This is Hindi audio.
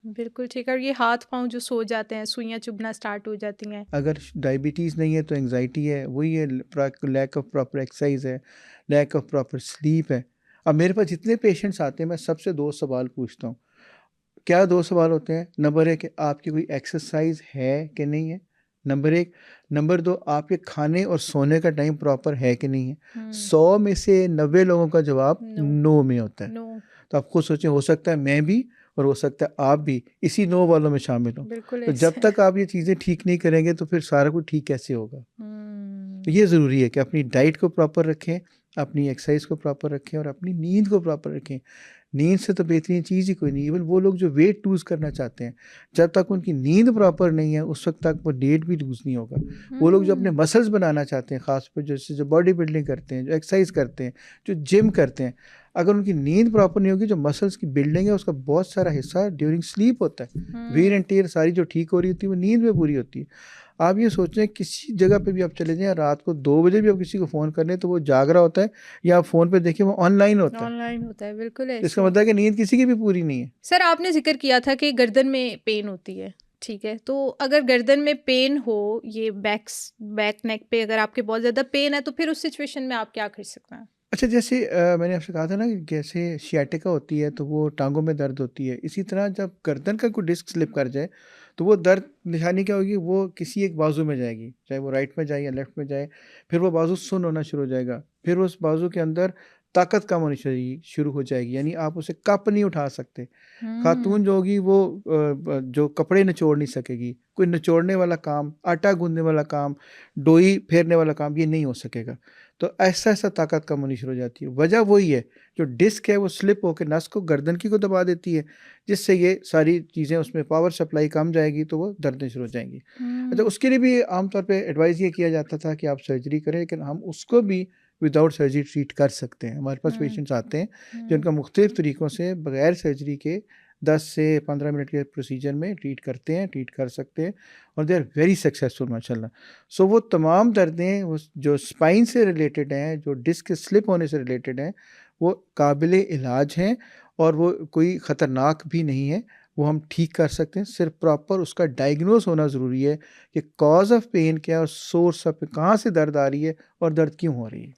बिल्कुल ठीक है। और ये हाथ-पाँव जो सो जाते हैं, सुइयाँ चुभना स्टार्ट हो जाती हैं। अगर डायबिटीज़ नहीं है तो एंग्जाइटी है, वही है, लैक ऑफ प्रॉपर एक्सरसाइज है, लैक ऑफ प्रॉपर स्लीप है। अब मेरे पास जितने पेशेंट्स आते हैं मैं सबसे 2 सवाल पूछता हूँ। क्या 2 सवाल होते हैं? नंबर 1 आपकी कोई एक्सरसाइज है कि नहीं है? नंबर 1। नंबर 2 आपके खाने और सोने का टाइम प्रॉपर है कि नहीं है? हुँ, 100 में से 90 लोगों का जवाब नो, नो में होता है। नो, तो आप खुद सोचें, हो सकता है मैं भी और हो सकता है आप भी इसी नो वालों में शामिल हो। बिल्कुल तो ऐसा जब है। तक आप ये चीज़ें ठीक नहीं करेंगे तो फिर सारा कुछ ठीक कैसे होगा? तो हुँ, ये ज़रूरी है कि अपनी डाइट को प्रॉपर रखें, अपनी एक्सरसाइज को प्रॉपर रखें और अपनी नींद को प्रॉपर रखें। नींद से तो बेहतरीन चीज़ ही कोई नहीं। इवन वो लोग जो वेट लूज़ करना चाहते हैं, जब तक उनकी नींद प्रॉपर नहीं है, उस वक़्त तक वो वेट भी लूज़ नहीं होगा। वो लोग जो अपने हुँ, मसल्स बनाना चाहते हैं, ख़ास तौर पे जैसे जो बॉडी बिल्डिंग करते हैं, जो एक्सरसाइज करते हैं, जो जिम करते हैं, अगर उनकी नींद प्रॉपर नहीं होगी, जो मसल्स की बिल्डिंग है, उसका बहुत सारा हिस्सा ड्यूरिंग स्लीप होता है। वियर हुँ, एंड टियर सारी जो ठीक हो रही होती है, वो नींद में पूरी होती है। आप ये सोचें, किसी जगह पे भी आप चले जाएँ, रात को 2 बजे भी आप किसी को फ़ोन कर लें, तो वो जाग रहा होता है, या आप फ़ोन पे देखिए वो ऑनलाइन होता है। ऑनलाइन होता है, बिल्कुल तो इसका ऐसे है। मतलब है कि नींद किसी की भी पूरी नहीं है। सर आपने ज़िक्र किया था कि गर्दन में पेन होती है, ठीक है? तो अगर गर्दन में पेन हो, ये बैक नेक पे अगर आपके बहुत ज़्यादा पेन है, तो फिर उस सिचुएशन में आप क्या कर सकते हैं? अच्छा, जैसे मैंने आपसे कहा था ना कि जैसे सियाटिका होती है तो वो टाँगों में दर्द होती है। इसी तरह जब गर्दन का कोई डिस्क स्लिप कर जाए, तो वो दर्द निशानी क्या होगी, वो किसी एक बाजू में जाएगी, चाहे वो राइट में जाए या लेफ्ट में जाए। फिर वो बाजू सुन्न होना शुरू हो जाएगा। फिर उस बाजू के अंदर ताकत कम होनी शुरू हो जाएगी, यानी आप उसे कप नहीं उठा सकते। खातून हुँ, जो होगी वो जो कपड़े निचोड़ नहीं सकेगी, कोई निचोड़ने वाला काम, आटा गूँथने वाला काम, डोई फेरने वाला काम ये नहीं हो सकेगा। तो ऐसा-ऐसा ताकत कम होनी शुरू हो जाती है। वजह वही है, जो डिस्क है वो स्लिप होके नस को, गर्दन की को दबा देती है, जिससे ये सारी चीज़ें, उसमें पावर सप्लाई कम जाएगी तो वो दर्दें शुरू हो जाएँगी। अच्छा, हुँ, उसके लिए भी आम तौर पे एडवाइस ये किया जाता था कि आप सर्जरी करें, लेकिन हम उसको भी विदाउट सर्जरी ट्रीट कर सकते हैं। हमारे पास हुँ, पेशेंट्स आते हैं हुँ, जिनका मुख्तलिफ तरीकों से बगैर सर्जरी के 10 से 15 मिनट के प्रोसीजर में ट्रीट कर सकते हैं, और दे आर वेरी सक्सेसफुल माशाल्लाह। सो वो तमाम दर्दें उस जो स्पाइन से रिलेटेड हैं, जो डिस्क के स्लिप होने से रिलेटेड हैं, वो काबिल इलाज हैं और वो कोई ख़तरनाक भी नहीं है। वो हम ठीक कर सकते हैं, सिर्फ प्रॉपर उसका डायग्नोस होना ज़रूरी है कि कॉज़ ऑफ पेन क्या है और सोर्स ऑफ कहाँ से दर्द आ रही है और दर्द क्यों हो रही है।